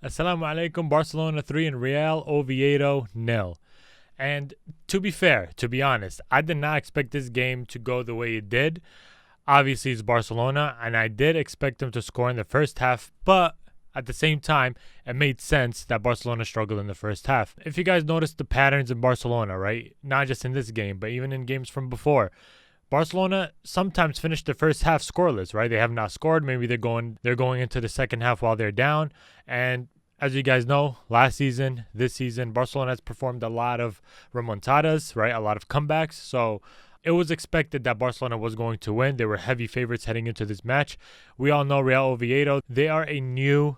Assalamu alaikum. Barcelona 3 and Real Oviedo 0. And to be fair, to be honest, I did not expect this game to go the way it did. Obviously, it's Barcelona, and I did expect them to score in the first half, but at the same time, it made sense that Barcelona struggled in the first half. If you guys noticed the patterns in Barcelona, right? Not just in this game, but even in games from before. Barcelona sometimes finish the first half scoreless, right? They have not scored. Maybe they're going into the second half while they're down. And as you guys know, last season, this season, Barcelona has performed a lot of remontadas, right? A lot of comebacks. So it was expected that Barcelona was going to win. They were heavy favorites heading into this match. We all know Real Oviedo. They are a new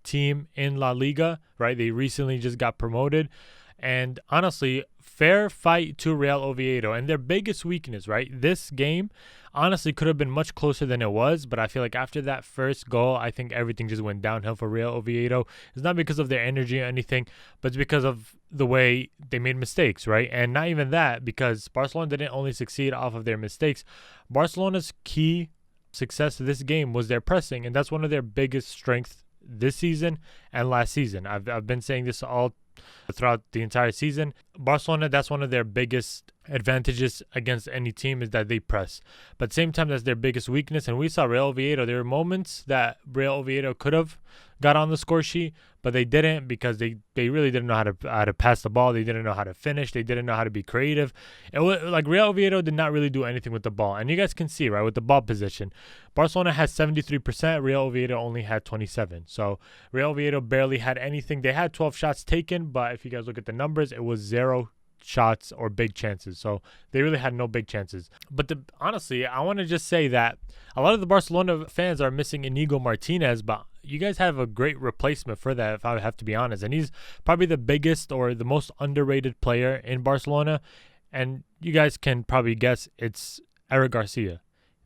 team in La Liga, right? They recently just got promoted. And honestly, fair fight to Real Oviedo. And their biggest weakness, right? This game honestly could have been much closer than it was. But I feel like after that first goal, I think everything just went downhill for Real Oviedo. It's not because of their energy or anything, but it's because of the way they made mistakes, right? And not even that, because Barcelona didn't only succeed off of their mistakes. Barcelona's key success of this game was their pressing. And that's one of their biggest strengths this season and last season. I've been saying this all throughout the entire season. Barcelona, that's one of their biggest advantages against any team, is that they press. But at the same time, that's their biggest weakness. And we saw Real Oviedo. There were moments that Real Oviedo could have got on the score sheet, but they didn't, because they really didn't know how to pass the ball. They didn't know how to finish. They didn't know how to be creative. It was like Real Oviedo did not really do anything with the ball. And you guys can see, right, with the ball position, Barcelona has 73%. Real Oviedo only had 27%. So Real Oviedo barely had anything. They had 12 shots taken, but if you guys look at the numbers, it was 0 shots or big chances. So they really had no big chances. But honestly, I want to just say that a lot of the Barcelona fans are missing Inigo Martinez, but you guys have a great replacement for that, if I have to be honest. And he's probably the biggest or the most underrated player in Barcelona. And you guys can probably guess it's Eric García.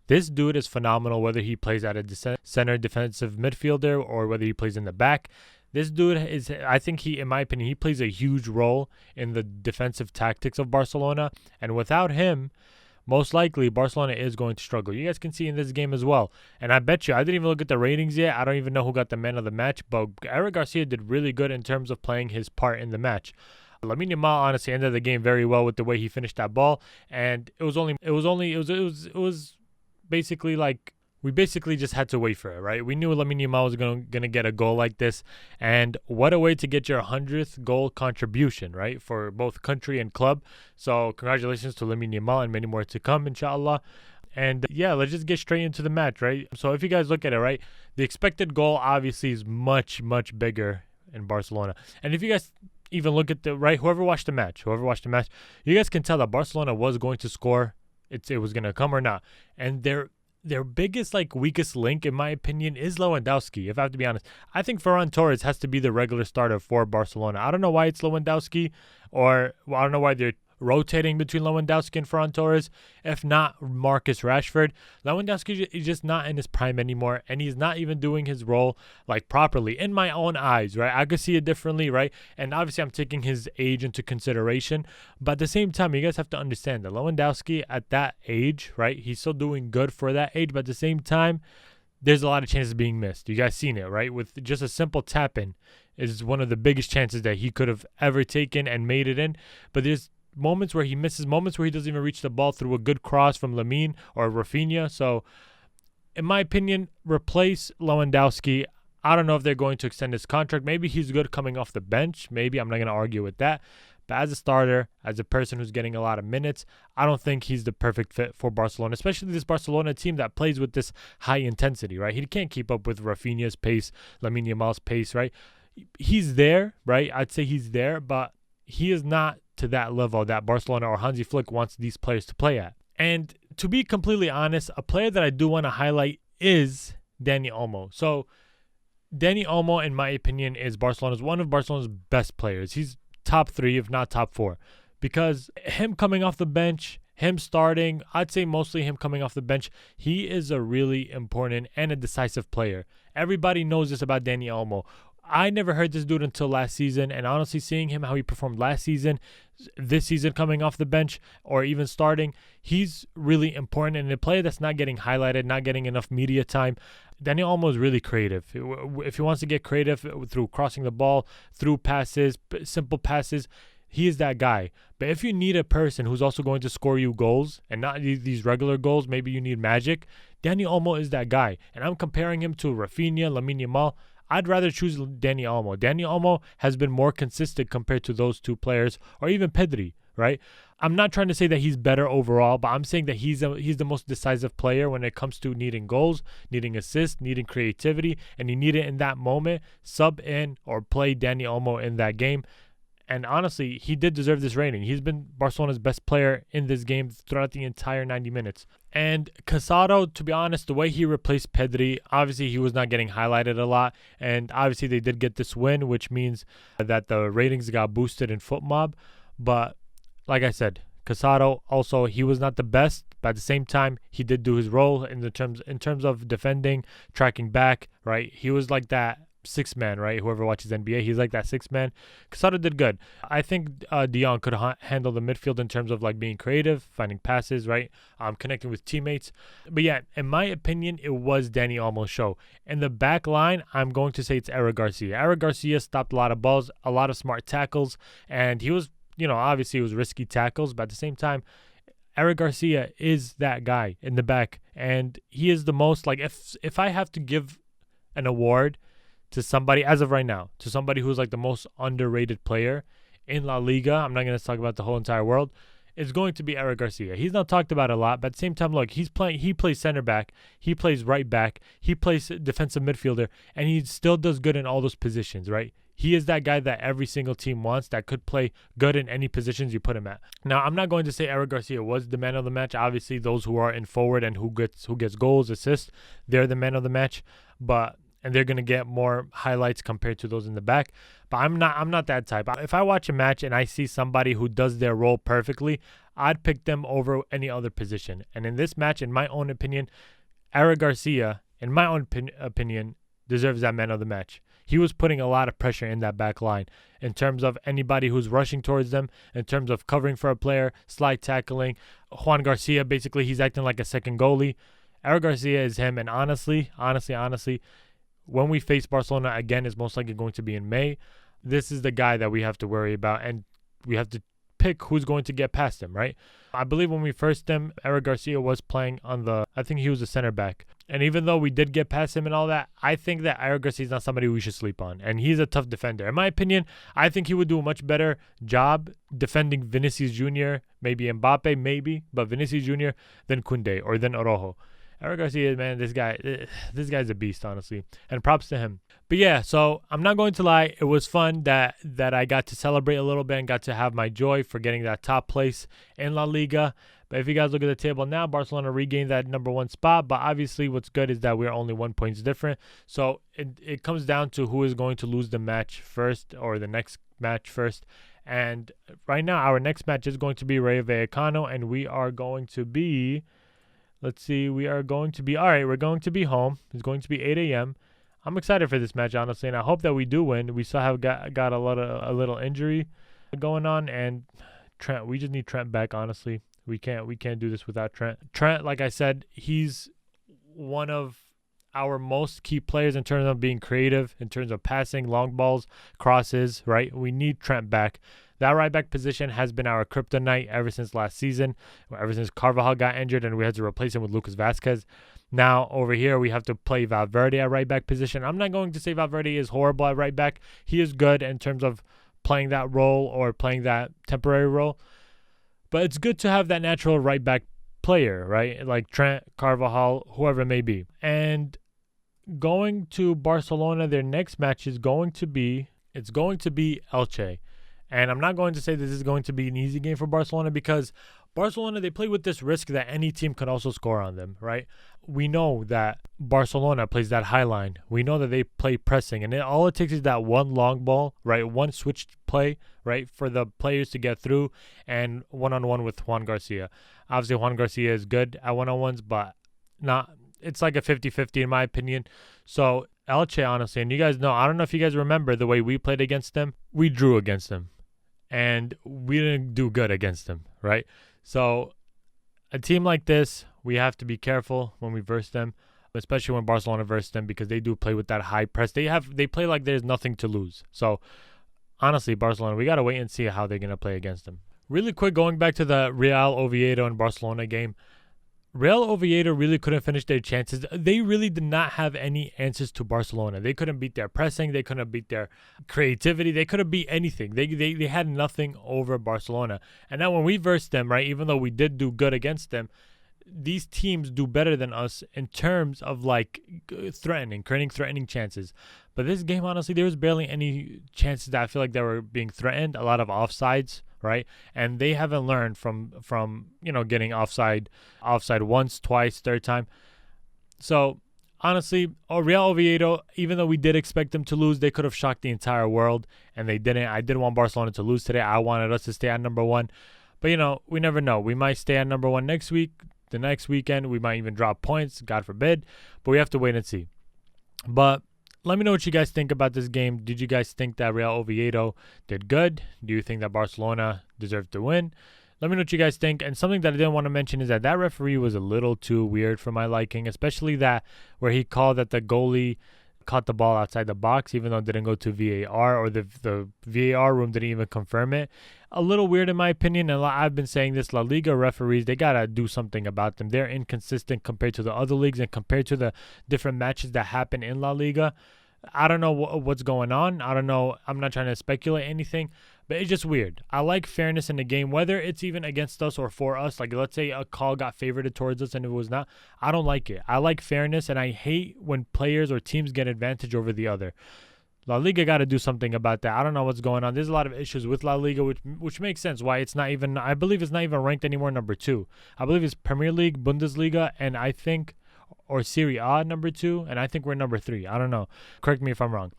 This dude is phenomenal, whether he plays at a center defensive midfielder or whether he plays in the back. This dude is, I think in my opinion, he plays a huge role in the defensive tactics of Barcelona. And without him, most likely Barcelona is going to struggle. You guys can see in this game as well. And I bet you, I didn't even look at the ratings yet. I don't even know who got the man of the match. But Eric García did really good in terms of playing his part in the match. Lamine Yamal honestly ended the game very well with the way he finished that ball. And it was basically like, we basically just had to wait for it, right? We knew Lamine Yamal was going to get a goal like this. And what a way to get your 100th goal contribution, right? For both country and club. So congratulations to Lamine Yamal and many more to come, inshallah. And yeah, let's just get straight into the match, right? So if you guys look at it, right, the expected goal obviously is much, much bigger in Barcelona. And if you guys even look at whoever watched the match, you guys can tell that Barcelona was going to score. It was going to come or not. And their biggest, weakest link, in my opinion, is Lewandowski, if I have to be honest. I think Ferran Torres has to be the regular starter for Barcelona. I don't know why it's Lewandowski, or I don't know why they're rotating between Lewandowski and Ferran Torres, if not Marcus Rashford. Lewandowski is just not in his prime anymore, and he's not even doing his role properly in my own eyes, right? I could see it differently, right? And obviously I'm taking his age into consideration, but at the same time, you guys have to understand that Lewandowski at that age, right, he's still doing good for that age, but at the same time, there's a lot of chances being missed. You guys seen it, right? With just a simple tap-in is one of the biggest chances that he could have ever taken and made it in, but there's moments where he misses, moments where he doesn't even reach the ball through a good cross from Lamine or Raphinha. So, in my opinion, replace Lewandowski. I don't know if they're going to extend his contract. Maybe he's good coming off the bench. Maybe. I'm not going to argue with that. But as a starter, as a person who's getting a lot of minutes, I don't think he's the perfect fit for Barcelona, especially this Barcelona team that plays with this high intensity, right? He can't keep up with Raphinha's pace, Lamine Yamal's pace, right? He's there, right? I'd say he's there, but he is not to that level that Barcelona or Hansi Flick wants these players to play at. And to be completely honest, a player that I do want to highlight is Dani Olmo. So Dani Olmo, in my opinion, is one of Barcelona's best players. He's top 3, if not top 4, because him coming off the bench, him starting, I'd say mostly him coming off the bench, he is a really important and a decisive player. Everybody knows this about Dani Olmo. I never heard this dude until last season, and honestly, seeing him how he performed last season, this season coming off the bench or even starting, he's really important and a player that's not getting highlighted, not getting enough media time. Dani Olmo is really creative. If he wants to get creative through crossing the ball, through passes, simple passes, he is that guy. But if you need a person who's also going to score you goals and not these regular goals, maybe you need magic, Dani Olmo is that guy. And I'm comparing him to Raphinha, Lamine Yamal. I'd rather choose Dani Olmo. Dani Olmo has been more consistent compared to those two players, or even Pedri, right? I'm not trying to say that he's better overall, but I'm saying that he's the most decisive player when it comes to needing goals, needing assists, needing creativity, and you need it in that moment. Sub in or play Dani Olmo in that game. And honestly, he did deserve this rating. He's been Barcelona's best player in this game throughout the entire 90 minutes. And Casado, to be honest, the way he replaced Pedri, obviously he was not getting highlighted a lot. And obviously they did get this win, which means that the ratings got boosted in FootMob. But like I said, Casado also, he was not the best, but at the same time, he did do his role in terms of defending, tracking back, right? He was like that six man, right? Whoever watches NBA, he's like that six man. Casado did good. I think De Jong could handle the midfield in terms of like being creative, finding passes, right? Connecting with teammates. But yeah, in my opinion, it was Dani Olmo's show. In the back line, I'm going to say it's Eric Garcia. Eric Garcia stopped a lot of balls, a lot of smart tackles, and he was, obviously it was risky tackles, but at the same time, Eric Garcia is that guy in the back, and he is the most, like, if I have to give an award to somebody, as of right now, to somebody who's like the most underrated player in La Liga, I'm not going to talk about the whole entire world, it's going to be Eric Garcia. He's not talked about a lot, but at the same time, look, he plays center back, he plays right back, he plays defensive midfielder, and he still does good in all those positions, right? He is that guy that every single team wants, that could play good in any positions you put him at. Now, I'm not going to say Eric Garcia was the man of the match. Obviously, those who are in forward and who gets goals, assists, they're the man of the match, and they're going to get more highlights compared to those in the back. But I'm not that type. If I watch a match and I see somebody who does their role perfectly, I'd pick them over any other position. And in this match, in my own opinion, Eric Garcia, in my own opinion, deserves that man of the match. He was putting a lot of pressure in that back line in terms of anybody who's rushing towards them, in terms of covering for a player, slide tackling. Juan Garcia, basically, he's acting like a second goalie. Eric Garcia is him, and honestly, when we face Barcelona again, is most likely going to be in May. This is the guy that we have to worry about, and we have to pick who's going to get past him, right? I believe when we first him, Eric Garcia was playing I think he was a center back. And even though we did get past him and all that, I think that Eric Garcia is not somebody we should sleep on. And he's a tough defender. In my opinion, I think he would do a much better job defending Vinicius Jr., maybe Mbappe, but Vinicius Jr. than Koundé or than Araujo. Eric Garcia, man, this guy's a beast, honestly. And props to him. But yeah, so I'm not going to lie. It was fun that I got to celebrate a little bit and got to have my joy for getting that top place in La Liga. But if you guys look at the table now, Barcelona regained that number one spot. But obviously what's good is that we're only 1 point different. So it comes down to who is going to lose the match first or the next match first. And right now, our next match is going to be Rayo Vallecano. And we are going to be... we're going to be home. It's going to be 8 a.m. I'm excited for this match, honestly, and I hope that we do win. We still have got a little injury going on, and Trent, we just need Trent back, honestly. We can't do this without Trent. Trent, like I said, he's one of our most key players in terms of being creative, in terms of passing, long balls, crosses, right? We need Trent back. That right back position has been our kryptonite ever since last season, ever since Carvajal got injured and we had to replace him with Lucas Vazquez. Now, over here, we have to play Valverde at right back position. I'm not going to say Valverde is horrible at right back. He is good in terms of playing that role or playing that temporary role. But it's good to have that natural right back player, right? Like Trent, Carvajal, whoever it may be. And going to Barcelona, their next match is going to be Elche. And I'm not going to say this is going to be an easy game for Barcelona because Barcelona, they play with this risk that any team can also score on them, right? We know that Barcelona plays that high line. We know that they play pressing. And all it takes is that one long ball, right? One switched play, right? For the players to get through and one-on-one with Juan Garcia. Obviously, Juan Garcia is good at one-on-ones, but not. It's like a 50-50 in my opinion. So Elche, honestly, and you guys know, I don't know if you guys remember the way we played against them. We drew against them. And we didn't do good against them, right? So a team like this, we have to be careful when we verse them. especially when Barcelona versus them, because they do play with that high press. They play like there's nothing to lose. So honestly, Barcelona, we got to wait and see how they're going to play against them. Really quick, going back to the Real Oviedo and Barcelona game, Real Oviedo really couldn't finish their chances. They really did not have any answers to Barcelona. They couldn't beat their pressing. They couldn't beat their creativity. They couldn't beat anything. They had nothing over Barcelona. And now when we versed them, right, even though we did do good against them, these teams do better than us in terms of like creating threatening chances. But this game, honestly, there was barely any chances that I feel like they were being threatened. A lot of offsides, right? And they haven't learned from getting offside once, twice, third time. So honestly, Real Oviedo, even though we did expect them to lose, they could have shocked the entire world, and they didn't. I didn't want Barcelona to lose today. I wanted us to stay at number one. But we never know. We might stay at number one next week. The next weekend, we might even drop points, God forbid. But we have to wait and see. But let me know what you guys think about this game. Did you guys think that Real Oviedo did good? Do you think that Barcelona deserved to win? Let me know what you guys think. And something that I didn't want to mention is that referee was a little too weird for my liking, especially that where he called that the goalie caught the ball outside the box, even though it didn't go to VAR, or the VAR room didn't even confirm it. A little weird in my opinion, and I've been saying this, La Liga referees, they got to do something about them. They're inconsistent compared to the other leagues and compared to the different matches that happen in La Liga. I don't know what's going on. I don't know. I'm not trying to speculate anything, but it's just weird. I like fairness in the game, whether it's even against us or for us. Like, let's say a call got favored towards us and it was not. I don't like it. I like fairness, and I hate when players or teams get advantage over the other. La Liga got to do something about that. I don't know what's going on. There's a lot of issues with La Liga, which makes sense why it's not even, I believe it's not even ranked anymore number 2. I believe it's Premier League, Bundesliga, and I think, or Serie A number 2, and I think we're number 3. I don't know. Correct me if I'm wrong.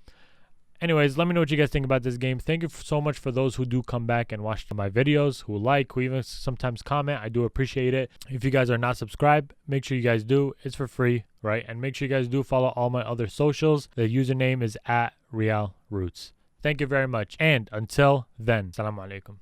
Anyways, let me know what you guys think about this game. Thank you so much for those who do come back and watch my videos, who even sometimes comment. I do appreciate it. If you guys are not subscribed, make sure you guys do. It's for free, right? And make sure you guys do follow all my other socials. The username is @RealRoots. Thank you very much. And until then, Assalamu alaikum.